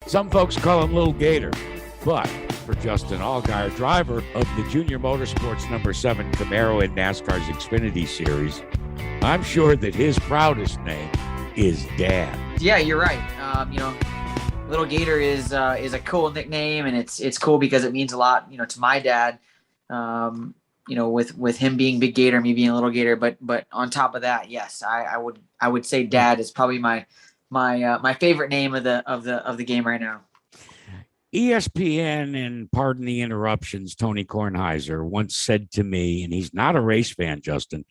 Some folks call him Little Gator, but for Justin Allgaier, driver of the Junior Motorsports number 7 Camaro in NASCAR's Xfinity Series, I'm sure that his proudest name is Dad. Yeah, you're right. Little Gator is a cool nickname, and it's cool because it means a lot, to my dad. With him being Big Gator, me being Little Gator, but on top of that, yes, I would say Dad is probably my favorite name of the game right now. ESPN, and pardon the interruptions, Tony Kornheiser once said to me, and he's not a race fan, Justin,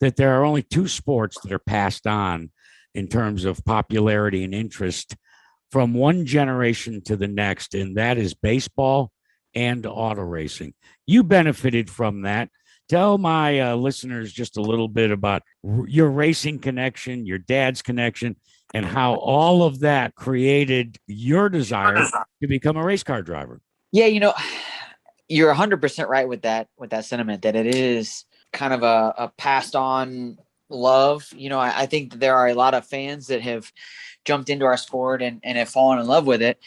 that there are only 2 sports that are passed on in terms of popularity and interest from one generation to the next, and that is baseball and auto racing. You benefited from that. Tell my listeners just a little bit about your racing connection, your dad's connection, and how all of that created your desire to become a race car driver. Yeah, you're 100% right with that sentiment, that it is kind of a passed on love. I think that there are a lot of fans that have jumped into our sport and have fallen in love with it.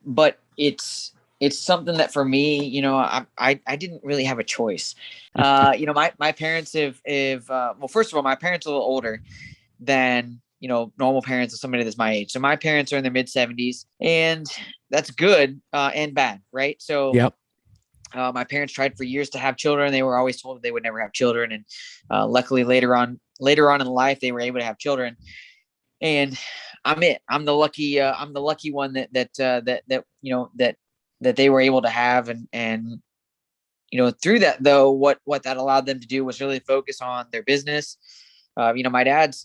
But it's something that for me, I didn't really have a choice. My parents have well, first of all, my parents are a little older than, normal parents of somebody that's my age. So my parents are in their mid 70s, and that's good and bad. Right. So yep. My parents tried for years to have children. They were always told that they would never have children. And luckily later on in life, they were able to have children. And I'm the lucky one that they were able to have. And through that, though, what that allowed them to do was really focus on their business. My dad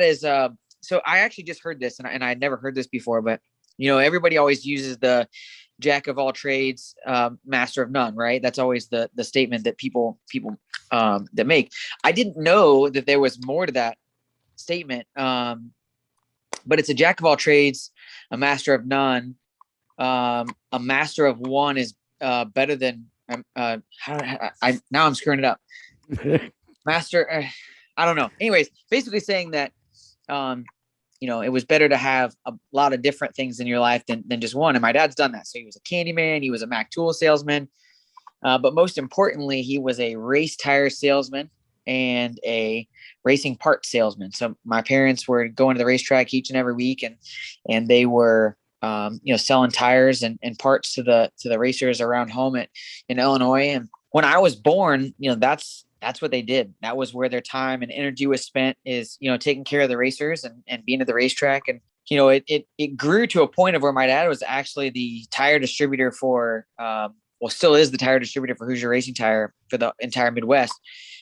is, so I actually just heard this, and I'd never heard this before, but, everybody always uses the jack of all trades, master of none, right? That's always the statement that people that make. I didn't know that there was more to that statement. But it's a jack of all trades, a master of none. A master of one is better than, now I'm screwing it up. Master, I don't know. Anyways, basically saying that, it was better to have a lot of different things in your life than just one. And my dad's done that. So he was a candy man. He was a Mac tool salesman. But most importantly, he was a race tire salesman and a racing part salesman. So my parents were going to the racetrack each and every week, and they were, selling tires and parts to the racers around home in Illinois. And when I was born, that's what they did. That was where their time and energy was spent, is, taking care of the racers and being at the racetrack. And, it grew to a point of where my dad was actually the tire distributor for, still is the tire distributor for Hoosier Racing Tire for the entire Midwest.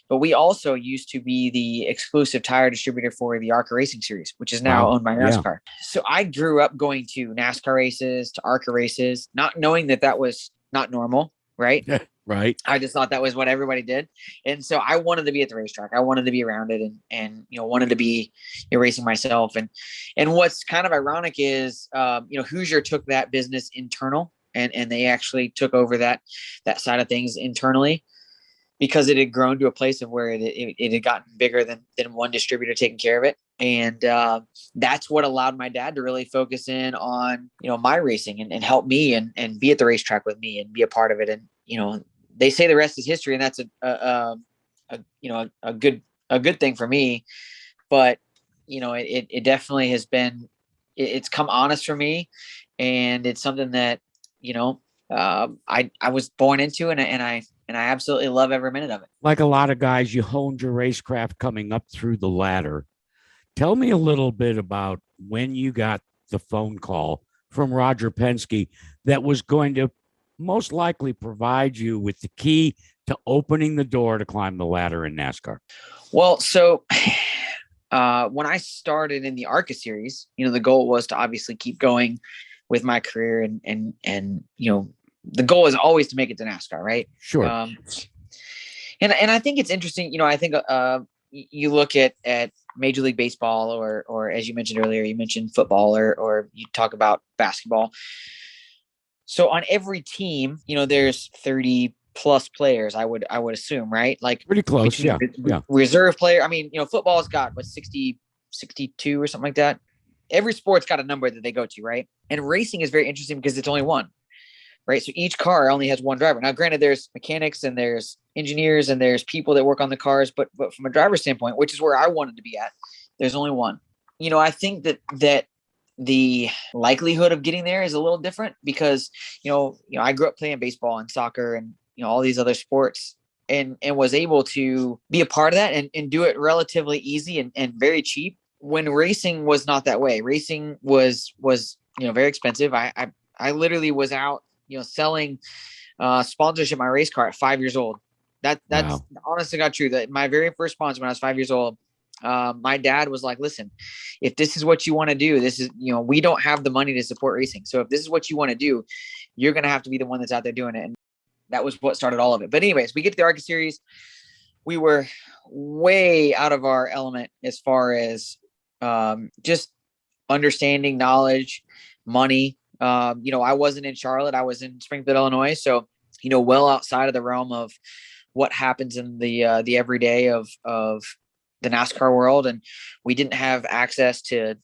But we also used to be the exclusive tire distributor for the ARCA Racing Series, which is now owned by NASCAR. Yeah. So I grew up going to NASCAR races, to ARCA races, not knowing that was not normal, right? Right. I just thought that was what everybody did. And so I wanted to be at the racetrack. I wanted to be around it and wanted to be racing myself. And what's kind of ironic is, Hoosier took that business internal, and they actually took over that side of things internally, because it had grown to a place of where it had gotten bigger than one distributor taking care of it. And that's what allowed my dad to really focus in on, my racing and help me and be at the racetrack with me and be a part of it. And, they say the rest is history, and that's a good thing for me. But, it definitely has been, it's come honest for me, and it's something that, I was born into, and I absolutely love every minute of it. Like a lot of guys, you honed your racecraft coming up through the ladder. Tell me a little bit about when you got the phone call from Roger Penske that was going to most likely provide you with the key to opening the door to climb the ladder in NASCAR. Well, so when I started in the ARCA series, the goal was to obviously keep going with my career, and the goal is always to make it to NASCAR, right? Sure. And I think it's interesting, I think you look at Major League Baseball, or as you mentioned earlier, you mentioned football, or you talk about basketball. So on every team, there's 30 plus players, I would assume, right? Like pretty close. Yeah. Reserve player. I mean, football's got 60, 62 or something like that. every sport's got a number that they go to, right? And racing is very interesting because it's only one, right? So each car only has one driver. Now, granted, there's mechanics and there's engineers and there's people that work on the cars, but from a driver's standpoint, which is where I wanted to be at, there's only one. I think that the likelihood of getting there is a little different because, I grew up playing baseball and soccer and, all these other sports and was able to be a part of that and do it relatively easy and very cheap when racing was not that way. Racing was, very expensive. I literally was out, selling sponsorship my race car at 5 years old. That's Wow. honestly got true. That my very first sponsor when I was 5 years old, my dad was like, listen, if this is what you want to do, this is, we don't have the money to support racing. So if this is what you want to do, you're going to have to be the one that's out there doing it. And that was what started all of it. But anyways, we get to the ARCA series. We were way out of our element as far as just understanding, knowledge, money. I wasn't in Charlotte. I was in Springfield, Illinois. So, well outside of the realm of what happens in the everyday of the NASCAR world. And we didn't have access to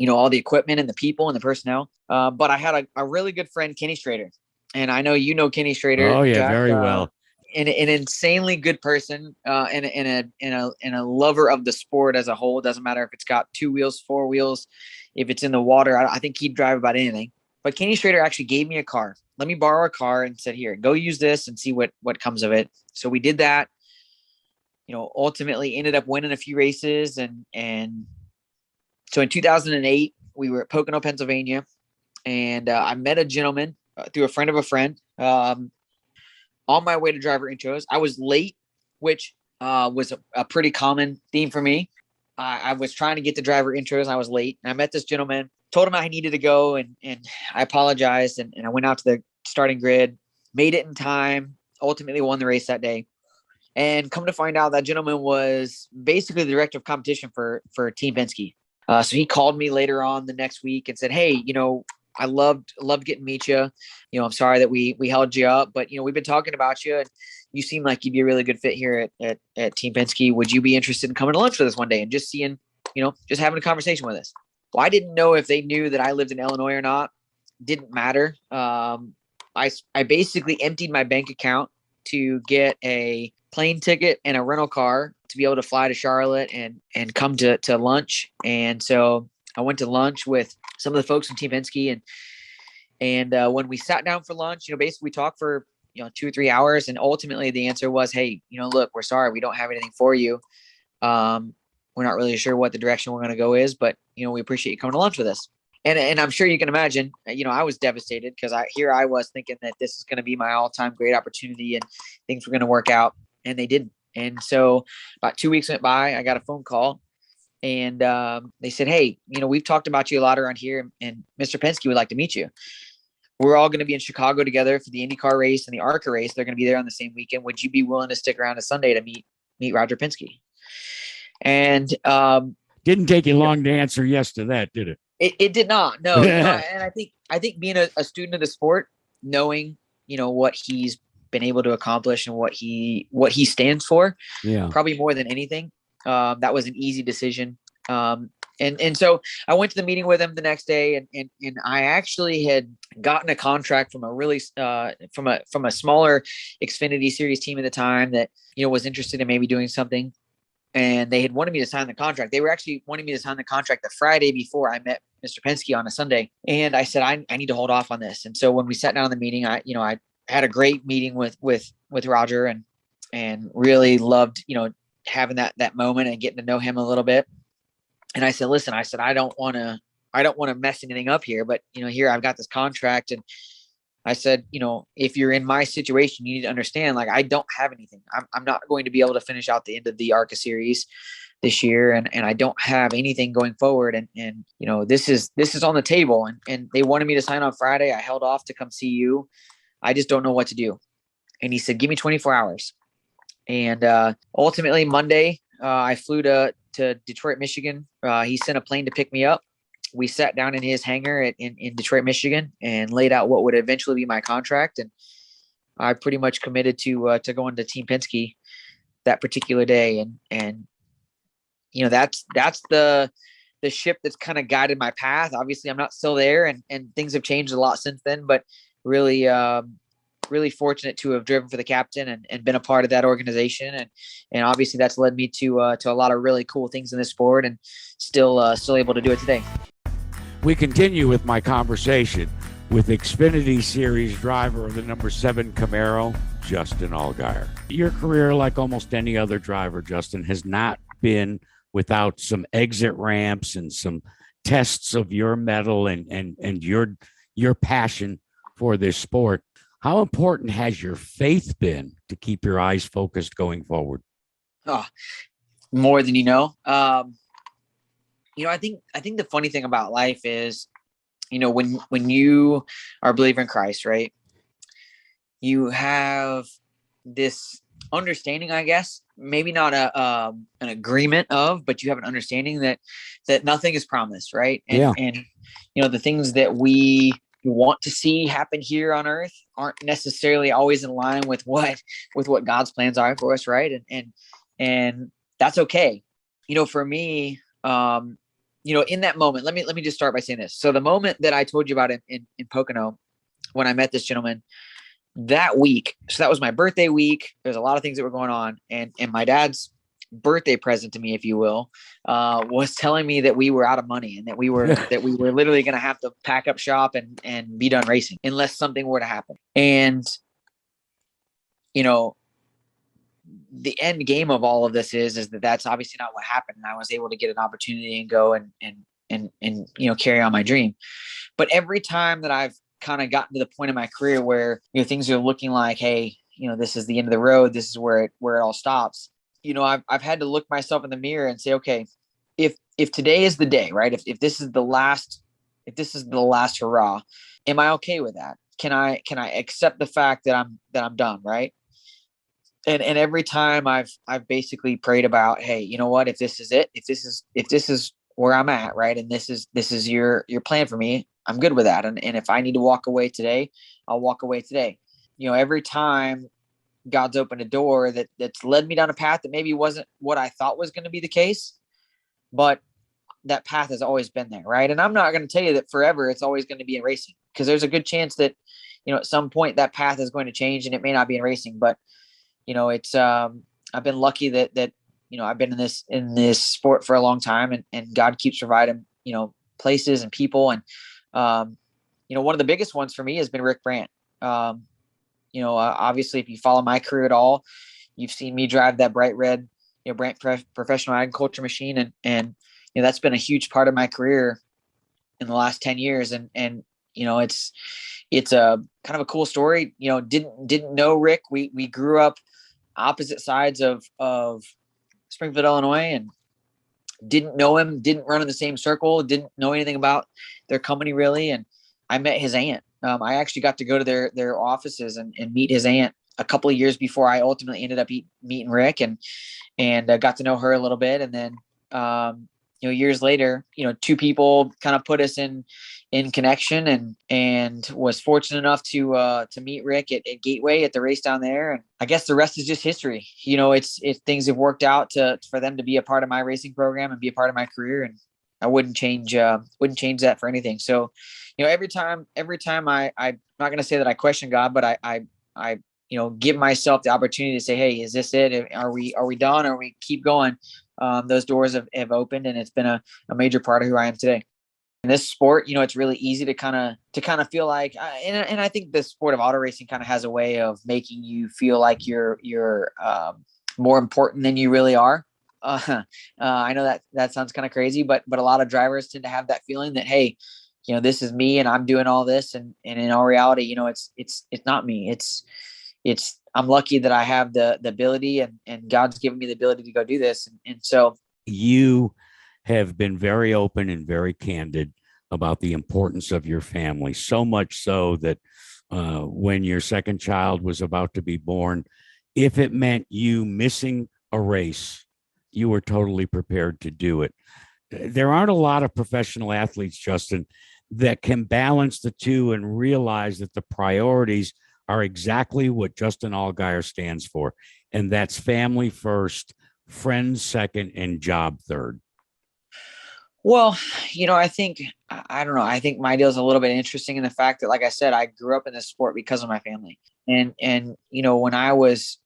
all the equipment and the people and the personnel. But I had a really good friend, Kenny Strader. And I know Kenny Strader. Oh yeah, Jack, very well. an insanely good person, and a lover of the sport as a whole. It doesn't matter if it's got 2 wheels, 4 wheels, if it's in the water. I think he'd drive about anything. But Kenny Strader actually gave me a car. Let me borrow a car and said, here, go use this and see what comes of it. So we did that. Ultimately ended up winning a few races. And so in 2008, we were at Pocono, Pennsylvania, and I met a gentleman through a friend of a friend on my way to driver intros. I was late, which was a pretty common theme for me. I was trying to get the driver intros. And I was late. And I met this gentleman, told him I needed to go, and I apologized. And I went out to the starting grid, made it in time, ultimately won the race that day. And come to find out, that gentleman was basically the director of competition for Team Penske. So he called me later on the next week and said, hey, I loved getting to meet you. I'm sorry that we held you up, but we've been talking about you and you seem like you'd be a really good fit here at Team Penske. Would you be interested in coming to lunch with us one day and just seeing, just having a conversation with us? Well, I didn't know if they knew that I lived in Illinois or not. Didn't matter. I basically emptied my bank account to get a plane ticket and a rental car to be able to fly to Charlotte and come to lunch. And so I went to lunch with some of the folks from Team Penske, and when we sat down for lunch, basically we talked for 2 or 3 hours, and ultimately the answer was, hey, look, we're sorry, we don't have anything for you. We're not really sure what the direction we're going to go is, but we appreciate you coming to lunch with us. And I'm sure you can imagine, I was devastated because I was thinking that this is going to be my all-time great opportunity and things were going to work out, and they didn't. And so about 2 weeks went by, I got a phone call. And they said, hey, we've talked about you a lot around here, and Mr. Penske would like to meet you. We're all going to be in Chicago together for the IndyCar race and the ARCA race. They're going to be there on the same weekend. Would you be willing to stick around a Sunday to meet Roger Penske? And didn't take you long to answer yes to that, did it? It did not. No. And I think being a student of the sport, knowing what he's been able to accomplish and what he stands for, probably more than anything. That was an easy decision. And so I went to the meeting with him the next day, and I actually had gotten a contract from a really from a smaller Xfinity Series team at the time that was interested in maybe doing something, and they had wanted me to sign the contract. They were actually wanting me to sign the contract the Friday before I met Mr. Penske on a Sunday, and I said I need to hold off on this. And so when we sat down in the meeting, I had a great meeting with Roger and really loved having that moment and getting to know him a little bit. And I said, listen, I don't want to mess anything up here, but here I've got this contract. And I said, if you're in my situation, you need to understand, like, I don't have anything. I'm not going to be able to finish out the end of the ARCA series this year. And I don't have anything going forward. And this is on the table, and they wanted me to sign on Friday. I held off to come see you. I just don't know what to do. And he said, give me 24 hours. And ultimately Monday, I flew to Detroit, Michigan. He sent a plane to pick me up. We sat down in his hangar in Detroit, Michigan, and laid out what would eventually be my contract. And I pretty much committed to going to Team Penske that particular day. And that's the ship that's kind of guided my path. Obviously, I'm not still there, and things have changed a lot since then. But really, really fortunate to have driven for the captain and been a part of that organization, and obviously that's led me to a lot of really cool things in this sport, and still able to do it today. We continue with my conversation with Xfinity Series driver of the number 7 Camaro, Justin Allgaier. Your career, like almost any other driver, Justin, has not been without some exit ramps and some tests of your mettle and your passion for this sport. How important has your faith been to keep your eyes focused going forward? Oh, more than you know. I think the funny thing about life is, when you are a believer in Christ, right, you have this understanding, I guess, maybe not an agreement of, but you have an understanding that nothing is promised, right? And the things that we want to see happen here on earth aren't necessarily always in line with what God's plans are for us, right? And that's okay. For me, in that moment, let me just start by saying this. So the moment that I told you about in Pocono, when I met this gentleman that week, so that was my birthday week. There's a lot of things that were going on, and my dad's birthday present to me, if you will, was telling me that we were out of money and that we were literally going to have to pack up shop and be done racing unless something were to happen. And the end game of all of this is that that's obviously not what happened. And I was able to get an opportunity and go and carry on my dream. But every time that I've kind of gotten to the point in my career where, things are looking like, hey, this is the end of the road. This is where it all stops. I've had to look myself in the mirror and say, okay, if today is the day, right? If this is the last hurrah, am I okay with that? Can I accept the fact that I'm done, right? And every time I've basically prayed about, hey, you know what, if this is it, if this is where I'm at, right, and this is your plan for me, I'm good with that. And if I need to walk away today, I'll walk away today. Every time God's opened a door that's led me down a path that maybe wasn't what I thought was going to be the case, but that path has always been there, right? And I'm not going to tell you that forever it's always going to be in racing, because there's a good chance that at some point that path is going to change and it may not be in racing. But it's I've been lucky that I've been in this sport for a long time, and God keeps providing places and people. And one of the biggest ones for me has been Rick Brandt. Obviously, if you follow my career at all, you've seen me drive that bright red Brandt professional agriculture machine, and that's been a huge part of my career in the last 10 years. And it's a kind of a cool story. Didn't know Rick. We grew up opposite sides of Springfield, Illinois, and didn't know him, didn't run in the same circle, didn't know anything about their company really. And I met his aunt. I actually got to go to their offices and meet his aunt a couple of years before I ultimately ended up meeting Rick, and got to know her a little bit. And then, years later, two people kind of put us in connection, and was fortunate enough to meet Rick at Gateway at the race down there. And I guess the rest is just history. It's things have worked out for them to be a part of my racing program and be a part of my career. And I wouldn't change that for anything. So, every time I'm not going to say that I question God, but I give myself the opportunity to say, hey, is this it? Are we done? Or we keep going? Those doors have opened, and it's been a major part of who I am today. In this sport, it's really easy to kind of feel like, and I think the sport of auto racing kind of has a way of making you feel like you're more important than you really are. I know that sounds kind of crazy, but a lot of drivers tend to have that feeling that, hey, this is me and I'm doing all this, and in all reality, it's not me. It's I'm lucky that I have the ability, and God's given me the ability to go do this. And so you have been very open and very candid about the importance of your family, so much so that when your second child was about to be born, if it meant you missing a race, you were totally prepared to do it. There aren't a lot of professional athletes, Justin, that can balance the two and realize that the priorities are exactly what Justin Allgaier stands for. And that's family first, friends second, and job third. Well, I think I don't know. I think my deal is a little bit interesting in the fact that, like I said, I grew up in this sport because of my family, and when I was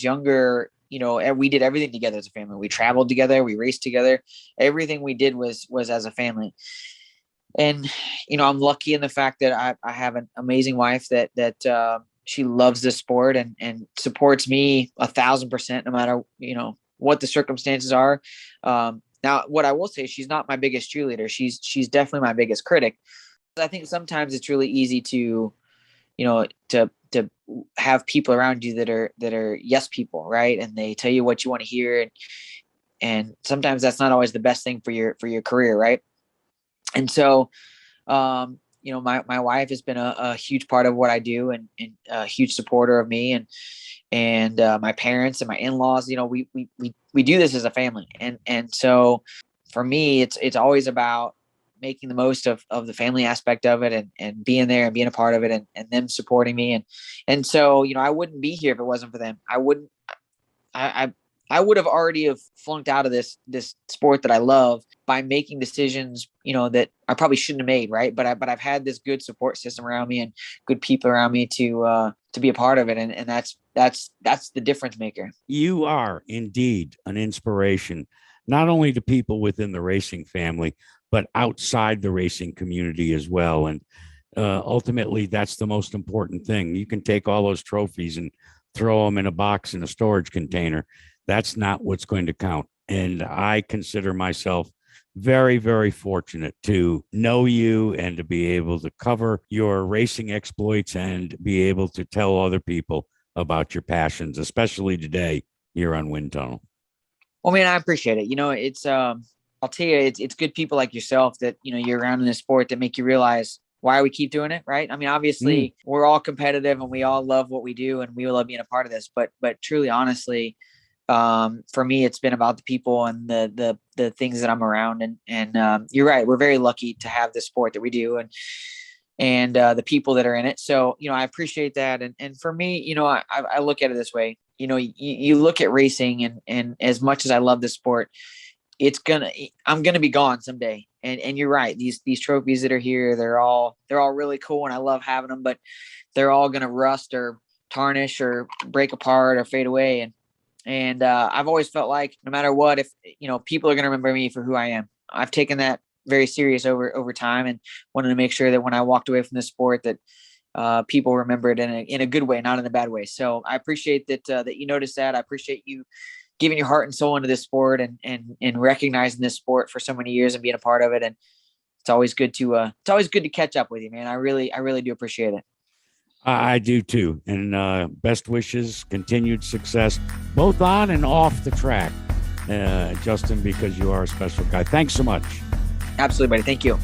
younger, we did everything together as a family. We traveled together, we raced together. Everything we did was as a family. And I'm lucky in the fact that I have an amazing wife that she loves this sport and supports me 1,000%, no matter what the circumstances are. Now, what I will say, she's not my biggest cheerleader. She's definitely my biggest critic. I think sometimes it's really easy to to have people around you that are yes people, right? And they tell you what you want to hear, and sometimes that's not always the best thing for your career, right? And so my wife has been a huge part of what I do, and a huge supporter of me, and my parents and my in-laws. We do this as a family, and so for me, it's always about making the most of the family aspect of it, and being there and being a part of it, and them supporting me, and so I wouldn't be here if it wasn't for them. I wouldn't. I would have already have flunked out of this sport that I love by making decisions, that I probably shouldn't have made, right? But I've had this good support system around me and good people around me to be a part of it, and that's the difference maker. You are indeed an inspiration, not only to people within the racing family, but outside the racing community as well. And ultimately, that's the most important thing. You can take all those trophies and throw them in a box in a storage container. That's not what's going to count. And I consider myself very, very fortunate to know you and to be able to cover your racing exploits and be able to tell other people about your passions, especially today here on Wind Tunnel. Well, man, I appreciate it. I'll tell you, it's good people like yourself that you're around in this sport that make you realize why we keep doing it, right? I mean, obviously, we're all competitive and we all love what we do, and we love being a part of this. But truly, honestly, for me, it's been about the people and the things that I'm around. And you're right, we're very lucky to have the sport that we do, and the people that are in it. So I appreciate that. And for me, I look at it this way. You look at racing, and as much as I love the sport, I'm gonna be gone someday. And you're right. These trophies that are here, they're all really cool, and I love having them, but they're all gonna rust or tarnish or break apart or fade away. And I've always felt like no matter what, if people are gonna remember me for who I am. I've taken that very serious over time, and wanted to make sure that when I walked away from the sport, that people remember it in a good way, not in a bad way. So I appreciate that you noticed that. I appreciate you giving your heart and soul into this sport, and recognizing this sport for so many years and being a part of it. And it's always good to catch up with you, man. I really do appreciate it. I do too. And best wishes, continued success, both on and off the track, Justin, because you are a special guy. Thanks so much. Absolutely, buddy. Thank you.